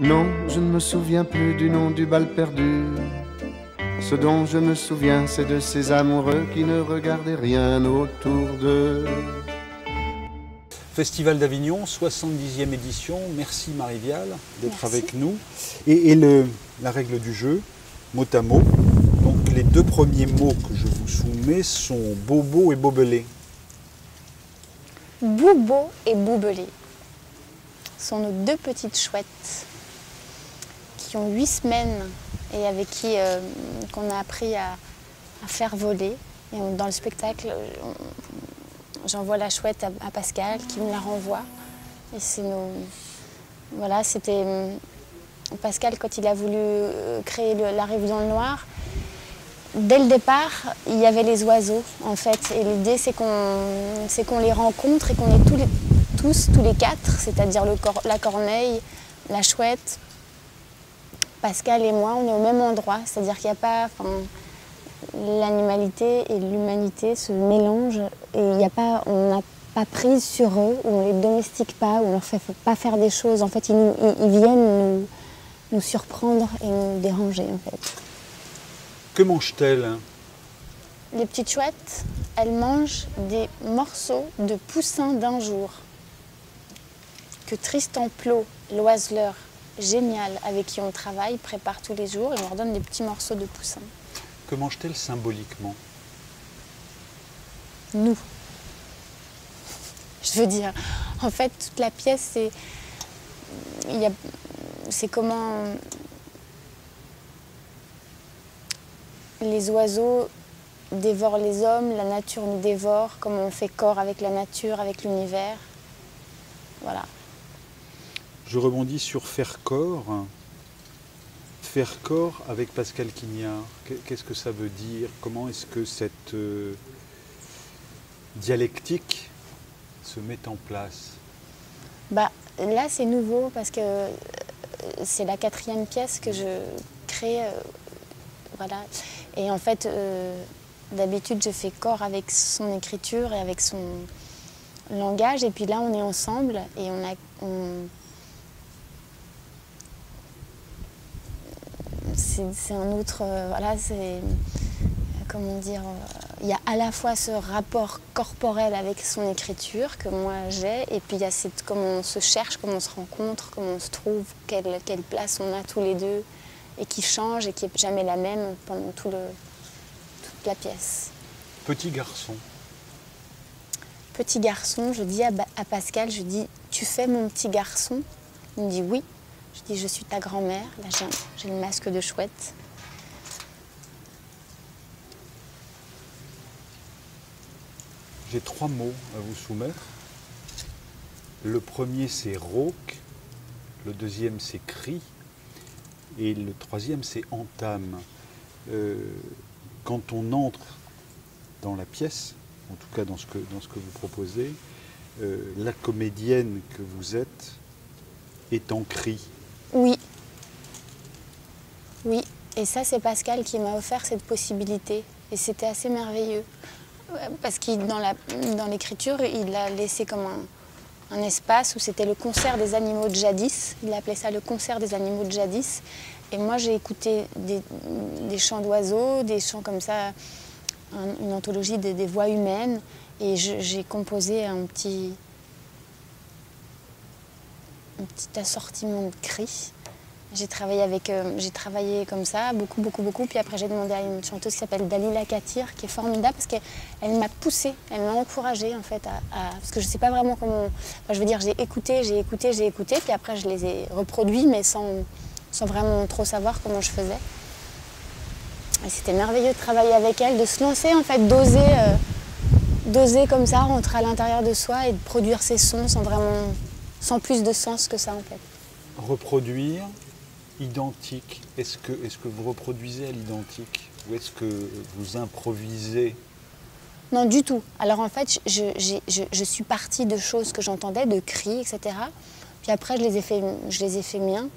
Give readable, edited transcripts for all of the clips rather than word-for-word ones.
Non, je ne me souviens plus du nom du bal perdu. Ce dont je me souviens, c'est de ces amoureux qui ne regardaient rien autour d'eux. Festival d'Avignon, 70e édition. Merci Marie-Viale d'être avec nous. La règle du jeu, mot à mot. Donc les deux premiers mots que je vous soumets sont bobo et bobelé. Bobo et Boubelé sont nos deux petites chouettes qui ont 8 semaines et avec qui qu'on a appris à faire voler. Et dans le spectacle, j'envoie la chouette à Pascal qui me la renvoie. Et c'est nos... Voilà, c'était Pascal quand il a voulu créer La Rive dans le Noir. Dès le départ, il y avait les oiseaux en fait. Et l'idée c'est qu'on les rencontre et qu'on est tous les quatre, c'est-à-dire la corneille, la chouette, Pascal et moi, on est au même endroit. C'est-à-dire qu'il n'y a pas... l'animalité et l'humanité se mélangent et on n'a pas prise sur eux, ou on ne les domestique pas, ou on ne leur fait pas faire des choses. En fait, ils viennent nous surprendre et nous déranger en fait. Que mange-t-elle? Les petites chouettes, elles mangent des morceaux de poussins d'un jour que Tristan Plot, l'oiseleur génial avec qui on travaille, prépare tous les jours et on leur donne des petits morceaux de poussins. Que mange-t-elle symboliquement? Nous. Je veux dire, en fait, toute la pièce, c'est comment les oiseaux dévorent les hommes, la nature nous dévore, comment on fait corps avec la nature, avec l'univers. Voilà. Je rebondis sur faire corps. Faire corps avec Pascal Quignard, qu'est-ce que ça veut dire? Comment est-ce que cette dialectique se met en place? Là, c'est nouveau parce que c'est la 4e pièce que je crée. Voilà. Et en fait, d'habitude, je fais corps avec son écriture et avec son langage. Et puis là, on est ensemble et c'est un autre, voilà, c'est, comment dire, il y a à la fois ce rapport corporel avec son écriture que moi j'ai, et puis il y a comment on se cherche, comment on se rencontre, comment on se trouve, quelle place on a tous les deux, et qui change et qui n'est jamais la même pendant toute la pièce. Petit garçon. Petit garçon, je dis à Pascal, je dis, tu fais mon petit garçon? Il me dit oui. Je dis, je suis ta grand-mère. Là, j'ai le masque de chouette. J'ai 3 mots à vous soumettre. Le premier, c'est rauque. Le deuxième, c'est cri. Et le troisième, c'est entame. Quand on entre dans la pièce, en tout cas dans ce que vous proposez, la comédienne que vous êtes est en cri. Oui. Oui. Et ça, c'est Pascal qui m'a offert cette possibilité. Et c'était assez merveilleux. Parce que dans l'écriture, il a laissé comme un espace où c'était le concert des animaux de jadis. Il appelait ça le concert des animaux de jadis. Et moi, j'ai écouté des chants d'oiseaux, des chants comme ça, une anthologie des voix humaines. Et j'ai composé un petit assortiment de cris. J'ai travaillé comme ça, beaucoup. Puis après, j'ai demandé à une chanteuse qui s'appelle Dalila Katir, qui est formidable, parce qu'elle m'a poussée, elle m'a encouragée, en fait, parce que je ne sais pas vraiment comment... Enfin, je veux dire, j'ai écouté, puis après, je les ai reproduits, mais sans vraiment trop savoir comment je faisais. Et c'était merveilleux de travailler avec elle, de se lancer, en fait, d'oser comme ça, rentrer à l'intérieur de soi et de produire ses sons sans plus de sens que ça, en fait. Reproduire, identique. Est-ce que vous reproduisez à l'identique ou est-ce que vous improvisez? Non, du tout. Alors en fait, je suis partie de choses que j'entendais, de cris, etc. Puis après, je les ai fait miens.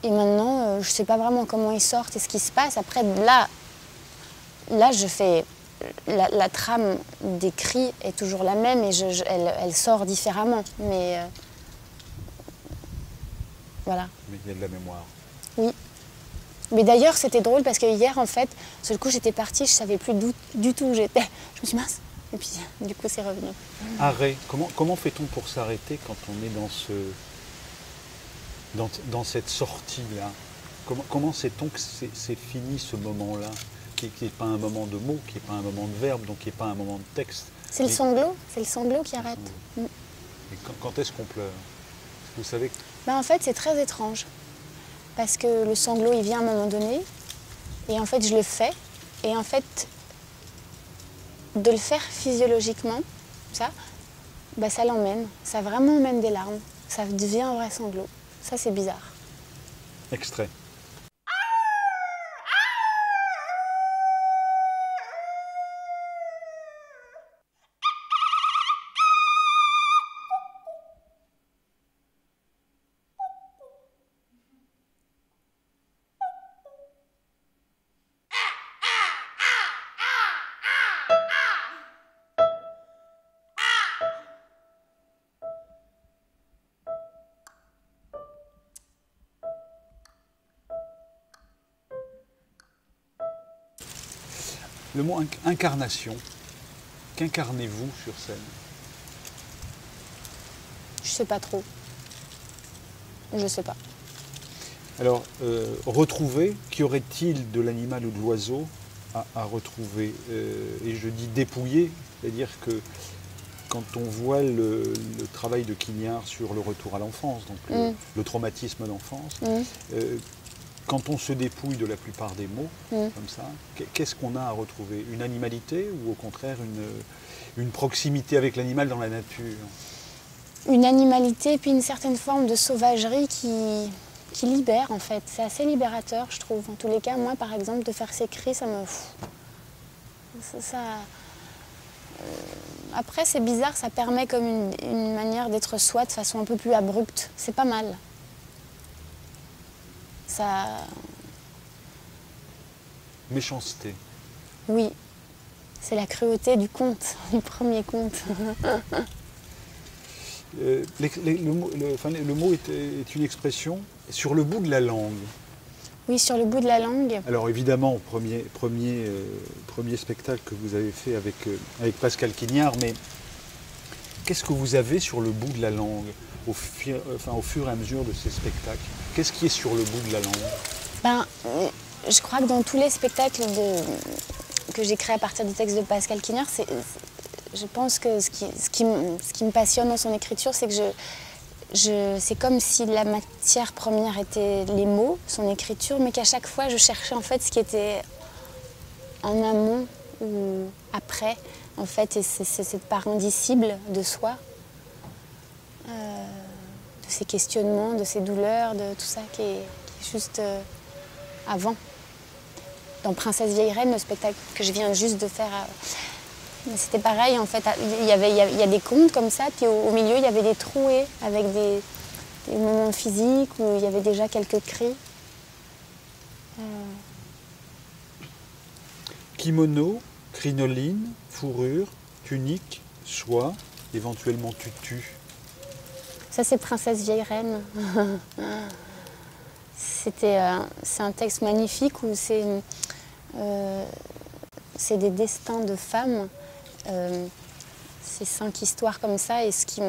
Et maintenant, je ne sais pas vraiment comment ils sortent et ce qui se passe. Après, là je fais... La trame des cris est toujours la même et elle sort différemment. Mais Voilà. Mais il y a de la mémoire. Oui. Mais d'ailleurs, c'était drôle parce que hier, en fait, sur le coup, j'étais partie, je savais plus du tout où j'étais. Je me suis dit, mince. Et puis, du coup, c'est revenu. Arrêt. Comment fait-on pour s'arrêter quand on est dans cette sortie-là? Comment sait-on que c'est fini ce moment-là, qui n'est pas un moment de mots, qui n'est pas un moment de verbe, donc qui n'est pas un moment de texte? C'est le sanglot qui arrête. Et quand est-ce qu'on pleure? Vous savez que... Ben, en fait, c'est très étrange. Parce que le sanglot, il vient à un moment donné. Et en fait, je le fais. Et en fait, de le faire physiologiquement, ça l'emmène. Ça vraiment emmène des larmes. Ça devient un vrai sanglot. Ça, c'est bizarre. Extrait. Le mot incarnation, qu'incarnez-vous sur scène? Je sais pas trop. Je sais pas. Alors, retrouver, qu'y aurait-il de l'animal ou de l'oiseau à retrouver? Et je dis dépouiller, c'est-à-dire que quand on voit le travail de Quignard sur le retour à l'enfance, donc le traumatisme d'enfance, quand on se dépouille de la plupart des mots, comme ça, qu'est-ce qu'on a à retrouver? Une animalité ou au contraire une proximité avec l'animal dans la nature? Une animalité et puis une certaine forme de sauvagerie qui libère en fait. C'est assez libérateur, je trouve. En tous les cas, moi par exemple, de faire ces cris, ça me... Après, c'est bizarre, ça permet comme une manière d'être soi de façon un peu plus abrupte. C'est pas mal. Ça... Méchanceté. Oui, c'est la cruauté du conte, du premier conte. Le mot est une expression sur le bout de la langue. Oui, sur le bout de la langue. Alors évidemment, premier spectacle que vous avez fait avec Pascal Quignard, mais qu'est-ce que vous avez sur le bout de la langue au fur et à mesure de ces spectacles? Qu'est-ce qui est sur le bout de la langue? Je crois que dans tous les spectacles que j'ai créés à partir du texte de Pascal Quignard, je pense que ce qui me passionne dans son écriture, c'est que c'est comme si la matière première était les mots, son écriture, mais qu'à chaque fois, je cherchais en fait ce qui était en amont ou après, en fait, et c'est cette part indicible de soi, de ses questionnements, de ses douleurs, de tout ça qui est juste avant. Dans Princesse Vieille Reine, le spectacle que je viens juste de faire, c'était pareil en fait. Il y a des contes comme ça, puis au milieu il y avait des trouées avec des moments physiques où il y avait déjà quelques cris. Kimono, crinoline, fourrure, tunique, soie, éventuellement tutu. Ça c'est Princesse Vieille Reine. C'est un texte magnifique où c'est des destins de femmes. C'est 5 histoires comme ça, et ce qui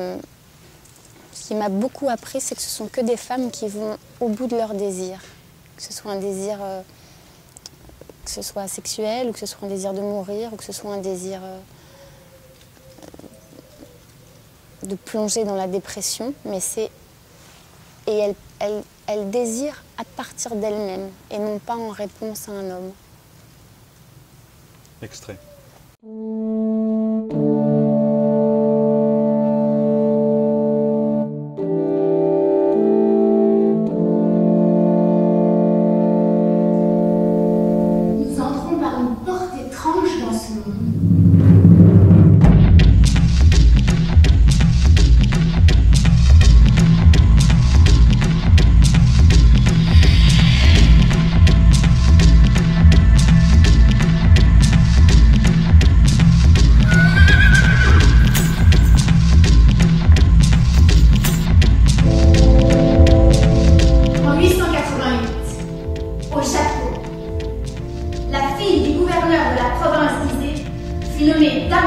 m'a beaucoup appris, c'est que ce sont que des femmes qui vont au bout de leur désir. Que ce soit un désir que ce soit sexuel, ou que ce soit un désir de mourir, ou que ce soit un désir de plonger dans la dépression, mais elle désire à partir d'elle-même et non pas en réponse à un homme. Extrait. Nous entrons par une porte étrange dans ce monde.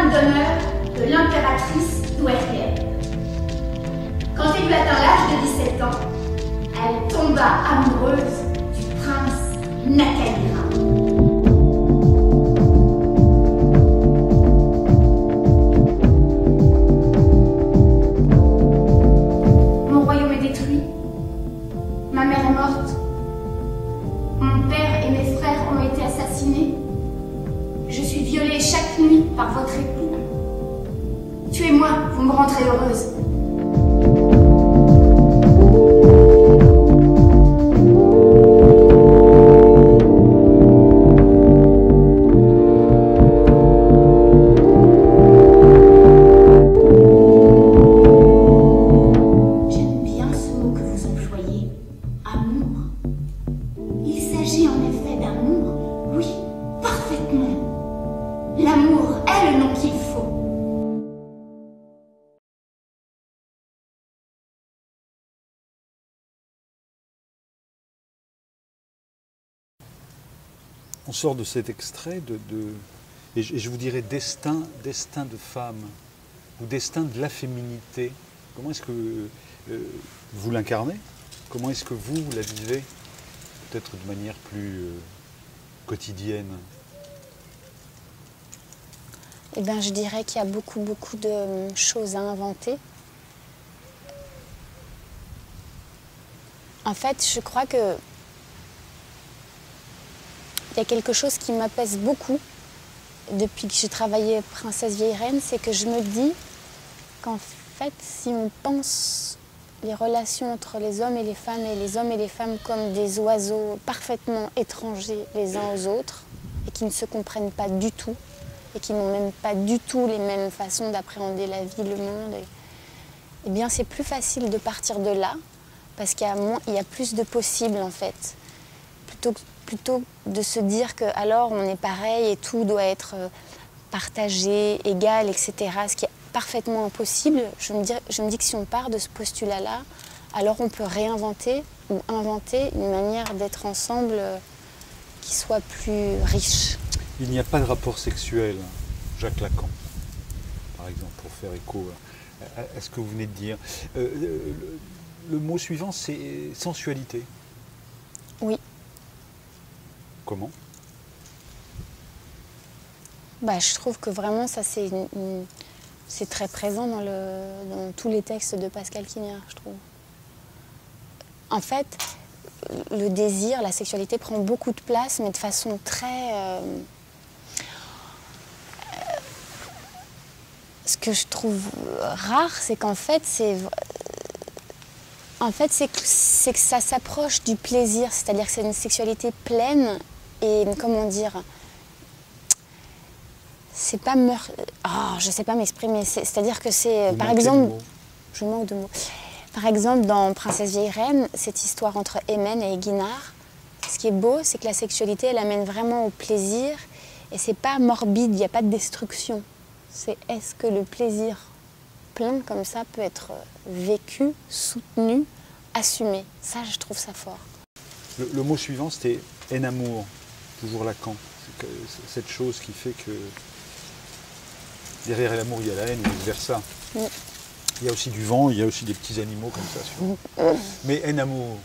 femme d'honneur de l'impératrice douairière. Quand elle eut atteint l'âge de 17 ans, elle tomba amoureuse du prince Nakalira. Mon royaume est détruit. Ma mère est morte. Mon père et mes frères ont été assassinés. Je suis violée chaque nuit par votre époux. Tuez-moi, vous me rendrez heureuse. J'aime bien ce mot que vous employez, amour. Il s'agit en effet d'amour, oui, parfaitement. L'amour est le nom qu'il faut. On sort de cet extrait et je vous dirais destin de femme, ou destin de la féminité. Comment est-ce que vous l'incarnez? Comment est-ce que vous la vivez? Peut-être de manière plus quotidienne. Eh bien, je dirais qu'il y a beaucoup de choses à inventer. En fait, je crois que il y a quelque chose qui m'apaise beaucoup depuis que j'ai travaillé Princesse Vieille Reine, c'est que je me dis qu'en fait, si on pense les relations entre les hommes et les femmes comme des oiseaux parfaitement étrangers les uns aux autres et qui ne se comprennent pas du tout et qui n'ont même pas du tout les mêmes façons d'appréhender la vie, le monde, eh bien c'est plus facile de partir de là parce qu'il y a plus de possibles en fait. Plutôt de se dire que alors on est pareil et tout doit être partagé, égal, etc. Ce qui est parfaitement impossible. Je me dis que si on part de ce postulat-là, alors on peut réinventer ou inventer une manière d'être ensemble qui soit plus riche. Il n'y a pas de rapport sexuel, Jacques Lacan, par exemple, pour faire écho à ce que vous venez de dire. Le mot suivant, c'est sensualité. Oui. Comment? Je trouve que vraiment ça c'est très présent dans tous les textes de Pascal Quignard, je trouve. En fait, le désir, la sexualité prend beaucoup de place, mais de façon très... ce que je trouve rare, c'est qu'en fait, c'est que ça s'approche du plaisir, c'est-à-dire que c'est une sexualité pleine et, comment dire, c'est pas je sais pas m'exprimer, c'est-à-dire que c'est, par exemple, je manque de mots. Par exemple, dans Princesse Vieille Reine, cette histoire entre Émène et Guinard, ce qui est beau, c'est que la sexualité, elle amène vraiment au plaisir et c'est pas morbide, il n'y a pas de destruction. C'est est-ce que le plaisir plein comme ça peut être vécu, soutenu, assumé. Ça, je trouve ça fort. Le mot suivant, c'était en-amour, toujours Lacan. Cette chose qui fait que derrière l'amour, il y a la haine ou vice-versa. Mm. Il y a aussi du vent, il y a aussi des petits animaux comme ça. Mais en-amour.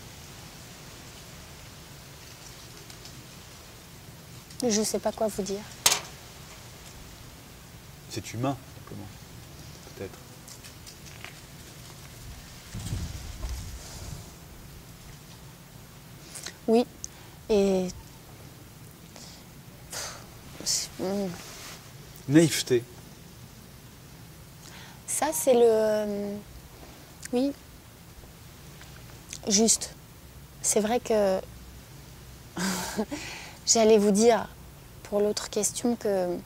Je ne sais pas quoi vous dire. C'est humain, simplement, peut-être. Oui, et... Naïveté. Ça, c'est le... Oui, juste. C'est vrai que... J'allais vous dire, pour l'autre question, que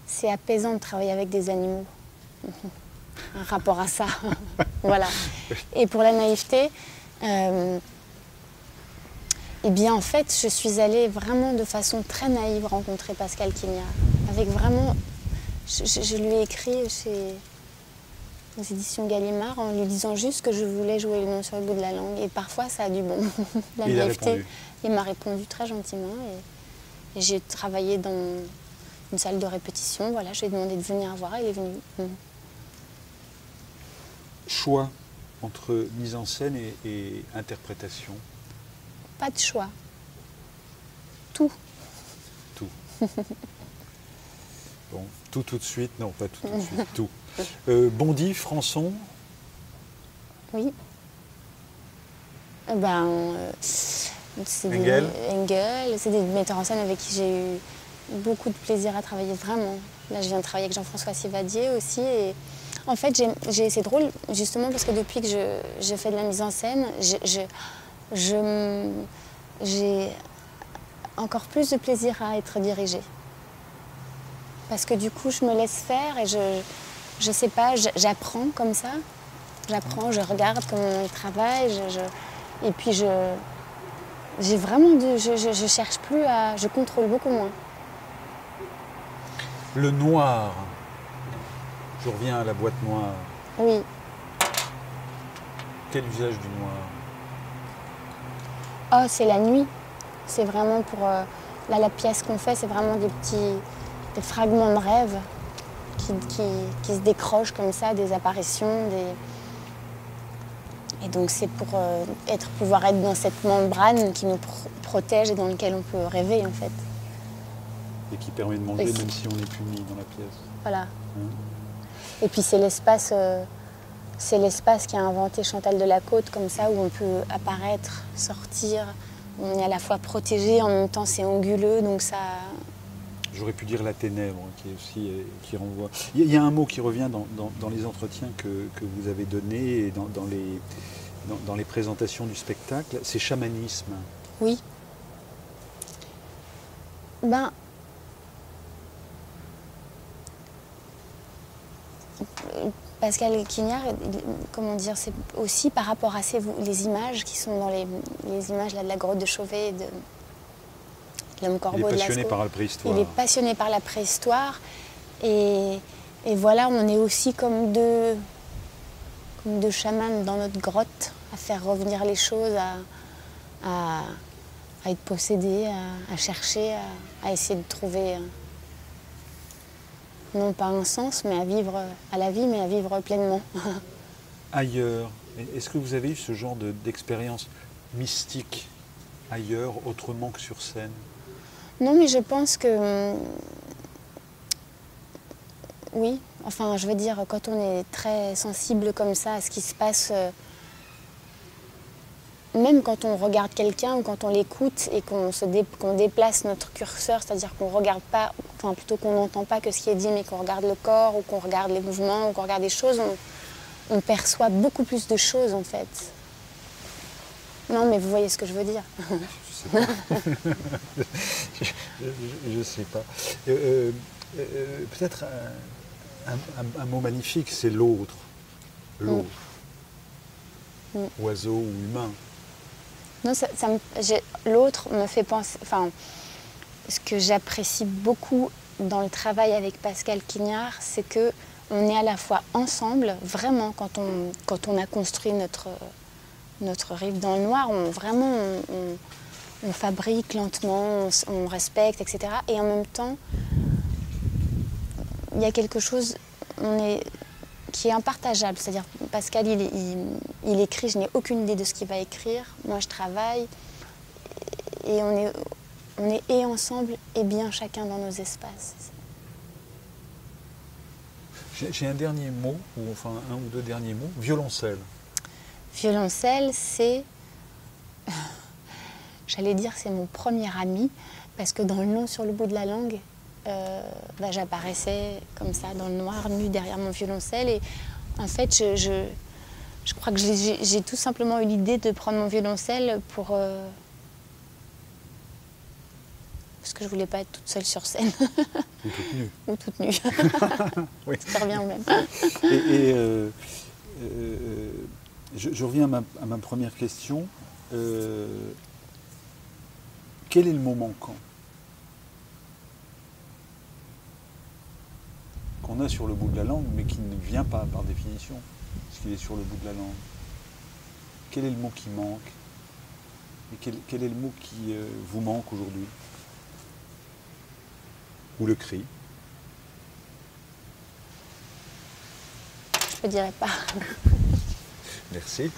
c'est apaisant de travailler avec des animaux. Un rapport à ça. Voilà. Et pour la naïveté, eh bien, en fait, je suis allée vraiment de façon très naïve rencontrer Pascal Quignard. Avec vraiment... Je lui ai écrit aux éditions Gallimard en lui disant juste que je voulais jouer le nom sur le bout de la langue. Et parfois, ça a du bon. Il a répondu. Il m'a répondu très gentiment. Et j'ai travaillé dans une salle de répétition. Voilà, je lui ai demandé de venir voir, il est venu. Choix entre mise en scène et interprétation. Pas de choix. Tout. Tout. Bon, tout de suite, non, pas tout de suite, tout. Bondy, Françon. Oui. C'est Engel. Engel, c'est des metteurs en scène avec qui j'ai eu beaucoup de plaisir à travailler, vraiment. Là, je viens de travailler avec Jean-François Sivadier aussi. Et en fait, c'est drôle, justement, parce que depuis que je fais de la mise en scène, j'ai encore plus de plaisir à être dirigée. Parce que du coup, je me laisse faire et je sais pas, j'apprends comme ça. J'apprends, je regarde comment ils travaillent, et puis j'ai vraiment je cherche plus à, je contrôle beaucoup moins. Le noir. Je reviens à la boîte noire. Oui. Quel usage du noir? Oh, c'est la nuit. C'est vraiment pour là, la pièce qu'on fait, c'est vraiment des fragments de rêve qui se décrochent comme ça, des apparitions, Et donc c'est pour pouvoir être dans cette membrane qui nous protège et dans laquelle on peut rêver en fait. Et qui permet de manger même si on n'est plus mis dans la pièce. Voilà. Et puis c'est l'espace qu'a inventé Chantal Delacôte comme ça, où on peut apparaître, sortir. On est à la fois protégé, en même temps c'est anguleux, donc ça... J'aurais pu dire la ténèbre, qui renvoie. Il y a un mot qui revient dans les entretiens que vous avez donnés et dans les présentations du spectacle, c'est chamanisme. Oui. Pascal Quignard, comment dire, c'est aussi par rapport à les images qui sont dans les images là, de la grotte de Chauvet et de l'homme corbeau de Lascaux. Il est passionné par la préhistoire. Il est passionné par la préhistoire. Et voilà, on est aussi comme deux chamans dans notre grotte, à faire revenir les choses, à être possédés, à chercher, à essayer de trouver... non pas un sens, mais à vivre à la vie, mais à vivre pleinement. Ailleurs, est-ce que vous avez eu ce genre d'expérience mystique ailleurs, autrement que sur scène? Non, mais je pense que... oui, enfin, je veux dire, quand on est très sensible comme ça à ce qui se passe, même quand on regarde quelqu'un ou quand on l'écoute et qu'on déplace notre curseur, c'est-à-dire qu'on regarde pas, enfin plutôt qu'on n'entend pas que ce qui est dit, mais qu'on regarde le corps ou qu'on regarde les mouvements ou qu'on regarde des choses, on perçoit beaucoup plus de choses en fait. Non, mais vous voyez ce que je veux dire. Je sais pas. Peut-être un mot magnifique, c'est l'autre. L'autre. Oiseau ou humain. Non, l'autre me fait penser... Enfin, ce que j'apprécie beaucoup dans le travail avec Pascal Quignard, c'est qu'on est à la fois ensemble, vraiment, quand on a construit notre rive dans le noir, on fabrique lentement, on respecte, etc. Et en même temps, il y a quelque chose qui est impartageable. C'est-à-dire, Pascal, il écrit, je n'ai aucune idée de ce qu'il va écrire. Moi, je travaille et on est et ensemble et bien chacun dans nos espaces. J'ai un dernier mot, ou enfin un ou deux derniers mots. Violoncelle. Violoncelle, c'est... J'allais dire c'est mon premier ami, parce que dans le nom sur le bout de la langue, j'apparaissais comme ça dans le noir, nu derrière mon violoncelle. Et en fait, je crois que j'ai tout simplement eu l'idée de prendre mon violoncelle parce que je voulais pas être toute seule sur scène. Ou toute nue. Ou toute nue. Oui. Ça revient au même. Je reviens à ma première question. Quel est le mot manquant qu'on a sur le bout de la langue, mais qui ne vient pas par définition, parce qu'il est sur le bout de la langue? Quel est le mot qui manque? Et quel est le mot qui vous manque aujourd'hui? Ou le cri? te dirai pas. Merci.